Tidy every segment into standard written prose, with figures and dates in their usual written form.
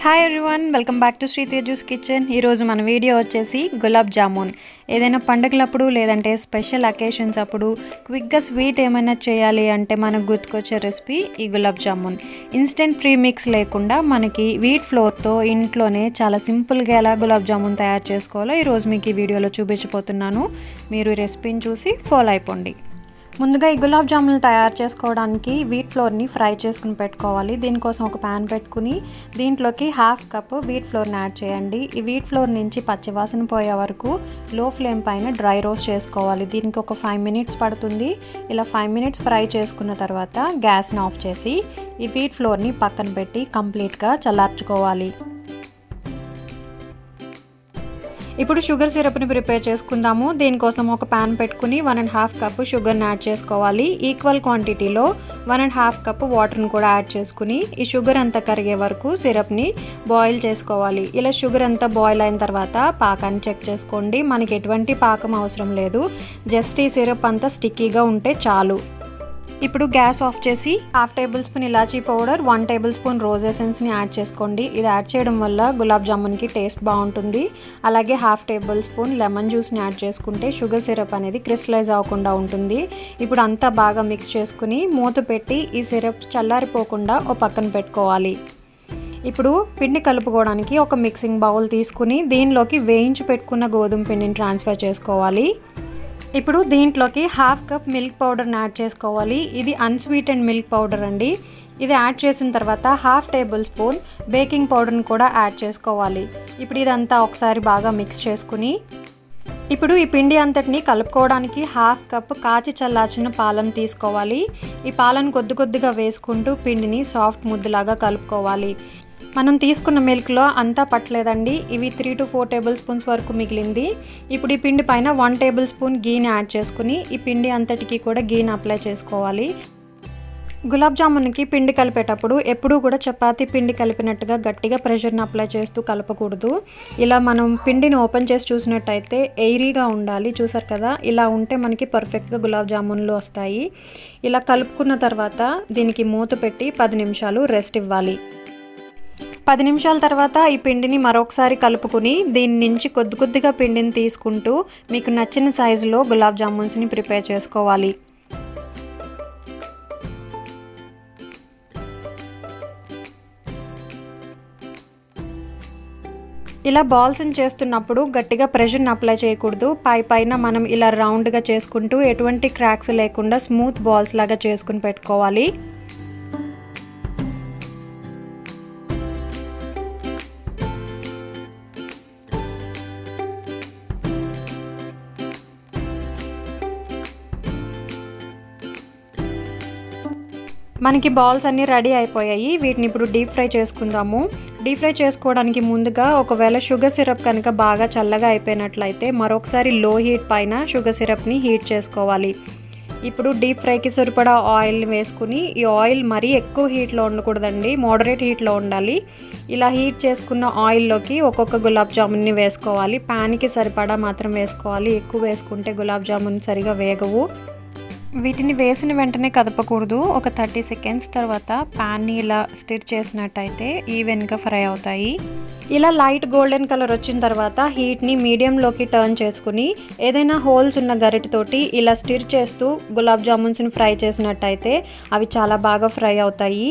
Hi everyone, welcome back to శ్రీతేజూస్ kitchen. ఈరోజు మన వీడియో వచ్చేసి గులాబ్ జామున్. ఏదైనా పండుగలప్పుడు లేదంటే స్పెషల్ అకేషన్స్ అప్పుడు క్విక్గా స్వీట్ ఏమైనా చేయాలి అంటే మనకు గుర్తుకొచ్చే రెసిపీ ఈ గులాబ్ జామున్. ఇన్స్టెంట్ ప్రీమిక్స్ లేకుండా మనకి వీట్ ఫ్లోర్తో ఇంట్లోనే చాలా సింపుల్గా ఎలా గులాబ్ జామున్ తయారు చేసుకోవాలో ఈరోజు మీకు ఈ వీడియోలో చూపించబోతున్నాను. మీరు ఈ రెసిపీని చూసి ఫాలో అయిపోండి. ముందుగా ఈ గులాబ్ జామున్ తయారు చేసుకోవడానికి వీట్ ఫ్లోర్ని ఫ్రై చేసుకుని పెట్టుకోవాలి. దీనికోసం ఒక ప్యాన్ పెట్టుకుని దీంట్లోకి హాఫ్ కప్ వీట్ ఫ్లోర్ని యాడ్ చేయండి. ఈ వీట్ ఫ్లోర్ నుంచి పచ్చివాసన పోయే వరకు లో ఫ్లేమ్ పైన డ్రై రోస్ట్ చేసుకోవాలి. దీనికి ఒక 5 minutes పడుతుంది. ఇలా 5 minutes ఫ్రై చేసుకున్న తర్వాత గ్యాస్ని ఆఫ్ చేసి ఈ వీట్ ఫ్లోర్ని పక్కన పెట్టి కంప్లీట్గా చల్లార్చుకోవాలి. ఇప్పుడు షుగర్ సిరప్ని ప్రిపేర్ చేసుకుందాము. దీనికోసం ఒక ప్యాన్ పెట్టుకుని 1.5 కప్ షుగర్ని యాడ్ చేసుకోవాలి. ఈక్వల్ క్వాంటిటీలో 1.5 కప్ వాటర్ని కూడా యాడ్ చేసుకుని ఈ షుగర్ అంతా కరిగే వరకు సిరప్ని బాయిల్ చేసుకోవాలి. ఇలా షుగర్ అంతా బాయిల్ అయిన తర్వాత పాకాన్ని చెక్ చేసుకోండి. మనకి ఎటువంటి పాకం అవసరం లేదు, జస్ట్ ఈ సిరప్ అంతా స్టిక్కీగా ఉంటే చాలు. ఇప్పుడు గ్యాస్ ఆఫ్ చేసి 1/2 టేబుల్ స్పూన్ ఇలాచీ పౌడర్, 1 టేబుల్ స్పూన్ రోజ్ ఎసెన్స్ని యాడ్ చేసుకోండి. ఇది యాడ్ చేయడం వల్ల గులాబ్ జామున్కి టేస్ట్ బాగుంటుంది. అలాగే 1/2 టేబుల్ స్పూన్ లెమన్ జ్యూస్ని యాడ్ చేసుకుంటే షుగర్ సిరప్ అనేది క్రిస్టలైజ్ అవ్వకుండా ఉంటుంది. ఇప్పుడు అంతా బాగా మిక్స్ చేసుకుని మూత పెట్టి ఈ సిరప్ చల్లారిపోకుండా ఓ పక్కన పెట్టుకోవాలి. ఇప్పుడు పిండి కలుపుకోవడానికి ఒక మిక్సింగ్ బౌల్ తీసుకుని దీనిలోకి వేయించి పెట్టుకున్న గోధుమ పిండిని ట్రాన్స్ఫర్ చేసుకోవాలి. ఇప్పుడు దీంట్లోకి 1/2 కప్ మిల్క్ పౌడర్ని యాడ్ చేసుకోవాలి. ఇది అన్స్వీటెండ్ మిల్క్ పౌడర్ అండి. ఇది యాడ్ చేసిన తర్వాత 1/2 టేబుల్ స్పూన్ బేకింగ్ పౌడర్ని కూడా యాడ్ చేసుకోవాలి. ఇప్పుడు ఇదంతా ఒకసారి బాగా మిక్స్ చేసుకుని ఇప్పుడు ఈ పిండి అంతటిని కలుపుకోవడానికి 1/2 కప్ కాచి చల్లార్చిన పాలను తీసుకోవాలి. ఈ పాలను కొద్దిగా వేసుకుంటూ పిండిని సాఫ్ట్ ముద్దలాగా కలుపుకోవాలి. మనం తీసుకున్న మిల్క్లో అంతా పట్టలేదండి, ఇవి 3 to 4 టేబుల్ స్పూన్స్ వరకు మిగిలింది. ఇప్పుడు ఈ పిండి పైన 1 టేబుల్ స్పూన్ గీని యాడ్ చేసుకుని ఈ పిండి అంతటికి కూడా గీని అప్లై చేసుకోవాలి. గులాబ్ జామున్కి పిండి కలిపేటప్పుడు ఎప్పుడూ కూడా చపాతీ పిండి కలిపినట్టుగా గట్టిగా ప్రెషర్ని అప్లై చేస్తూ కలపకూడదు. ఇలా మనం పిండిని ఓపెన్ చేసి చూసినట్టయితే ఎయిరీగా ఉండాలి. చూసారు కదా, ఇలా ఉంటే మనకి పర్ఫెక్ట్గా గులాబ్ జామున్లు వస్తాయి. ఇలా కలుపుకున్న తర్వాత దీనికి మూత పెట్టి 10 నిమిషాలు రెస్ట్ ఇవ్వాలి. 10 నిమిషాల తర్వాత ఈ పిండిని మరొకసారి కలుపుకుని దీని నుంచి కొద్దిగా పిండిని తీసుకుంటూ మీకు నచ్చిన సైజులో గులాబ్ జామున్స్ని ప్రిపేర్ చేసుకోవాలి. ఇలా బాల్స్ని చేస్తున్నప్పుడు గట్టిగా ప్రెషర్ని అప్లై చేయకూడదు. పైన మనం ఇలా రౌండ్గా చేసుకుంటూ ఎటువంటి క్రాక్స్ లేకుండా స్మూత్ బాల్స్ లాగా చేసుకుని పెట్టుకోవాలి. మనకి బాల్స్ అన్నీ రెడీ అయిపోయాయి. వీటిని ఇప్పుడు డీప్ ఫ్రై చేసుకుందాము. డీప్ ఫ్రై చేసుకోవడానికి ముందుగా ఒకవేళ షుగర్ సిరప్ కనుక బాగా చల్లగా అయిపోయినట్లయితే మరొకసారి లో హీట్ పైన షుగర్ సిరప్ని హీట్ చేసుకోవాలి. ఇప్పుడు డీప్ ఫ్రైకి సరిపడా ఆయిల్ని వేసుకుని ఈ ఆయిల్ మరీ ఎక్కువ హీట్లో ఉండకూడదండి, మోడరేట్ హీట్లో ఉండాలి. ఇలా హీట్ చేసుకున్న ఆయిల్లోకి ఒక్కొక్క గులాబ్ జామున్ని వేసుకోవాలి. ప్యాన్కి సరిపడా మాత్రం వేసుకోవాలి, ఎక్కువ వేసుకుంటే గులాబ్ జామున్ సరిగా వేగవు. వీటిని వేసిన వెంటనే కదపకూడదు. ఒక 30 seconds తర్వాత ప్యాన్ని ఇలా స్టిర్ చేసినట్టయితే ఈవెన్గా ఫ్రై అవుతాయి. ఇలా లైట్ గోల్డెన్ కలర్ వచ్చిన తర్వాత హీట్ని మీడియంలోకి టర్న్ చేసుకుని ఏదైనా హోల్స్ ఉన్న గరిటెతోటి ఇలా స్టిర్ చేస్తూ గులాబ్ జామున్స్ని ఫ్రై చేసినట్టయితే అవి చాలా బాగా ఫ్రై అవుతాయి.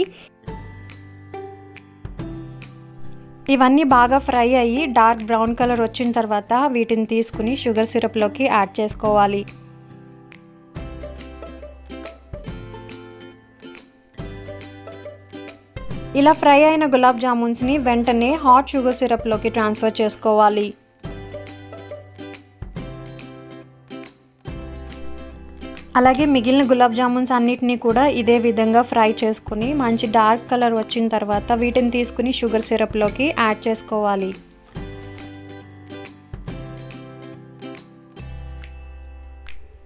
ఇవన్నీ బాగా ఫ్రై అయ్యి డార్క్ బ్రౌన్ కలర్ వచ్చిన తర్వాత వీటిని తీసుకుని షుగర్ సిరప్లోకి యాడ్ చేసుకోవాలి. ఇలా ఫ్రై అయిన గులాబ్ జామున్స్ని వెంటనే హాట్ షుగర్ సిరప్లోకి ట్రాన్స్ఫర్ చేసుకోవాలి. అలాగే మిగిలిన గులాబ్ జామున్స్ అన్నిటినీ కూడా ఇదే విధంగా ఫ్రై చేసుకుని మంచి డార్క్ కలర్ వచ్చిన తర్వాత వీటిని తీసుకుని షుగర్ సిరప్లోకి యాడ్ చేసుకోవాలి.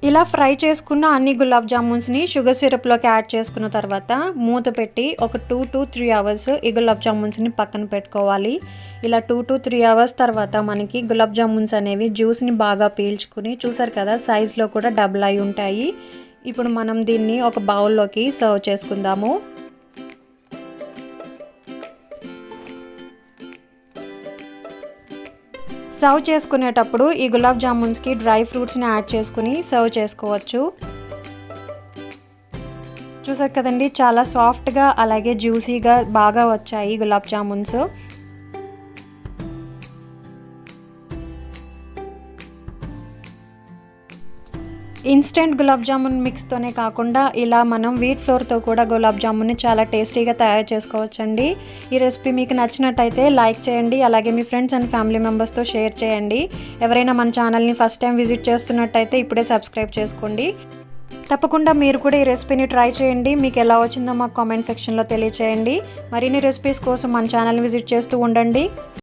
ఇలా ఫ్రై చేసుకున్న అన్ని గులాబ్ జామున్స్ని షుగర్ సిరప్లోకి యాడ్ చేసుకున్న తర్వాత మూత పెట్టి ఒక 2 to 3 hours ఈ గులాబ్ జామున్స్ని పక్కన పెట్టుకోవాలి. ఇలా 2 to 3 hours తర్వాత మనకి గులాబ్ జామున్స్ అనేవి జ్యూస్ని బాగా పీల్చుకుని చూసారు కదా సైజులో కూడా డబుల్ అయి ఉంటాయి. ఇప్పుడు మనం దీన్ని ఒక బౌల్లోకి సర్వ్ చేసుకుందాము. సర్వ్ చేసుకునేటప్పుడు ఈ గులాబ్ జామున్స్కి డ్రై ఫ్రూట్స్ని యాడ్ చేసుకుని సర్వ్ చేసుకోవచ్చు. చూసారు కదండి, చాలా సాఫ్ట్గా అలాగే జ్యూసీగా బాగా వచ్చాయి గులాబ్ జామున్స్. ఇన్స్టెంట్ గులాబ్ జామున్ మిక్స్తోనే కాకుండా ఇలా మనం వీట్ ఫ్లోర్తో కూడా గులాబ్ జామున్ని చాలా టేస్టీగా తయారు చేసుకోవచ్చండి. ఈ రెసిపీ మీకు నచ్చినట్టయితే లైక్ చేయండి, అలాగే మీ ఫ్రెండ్స్ అండ్ ఫ్యామిలీ మెంబర్స్తో షేర్ చేయండి. ఎవరైనా మన ఛానల్ని ఫస్ట్ టైం విజిట్ చేస్తున్నట్టయితే ఇప్పుడే సబ్స్క్రైబ్ చేసుకోండి. తప్పకుండా మీరు కూడా ఈ రెసిపీని ట్రై చేయండి. మీకు ఎలా వచ్చిందో మాకు కామెంట్ సెక్షన్లో తెలియచేయండి. మరిన్ని రెసిపీస్ కోసం మన ఛానల్ని విజిట్ చేస్తూ ఉండండి.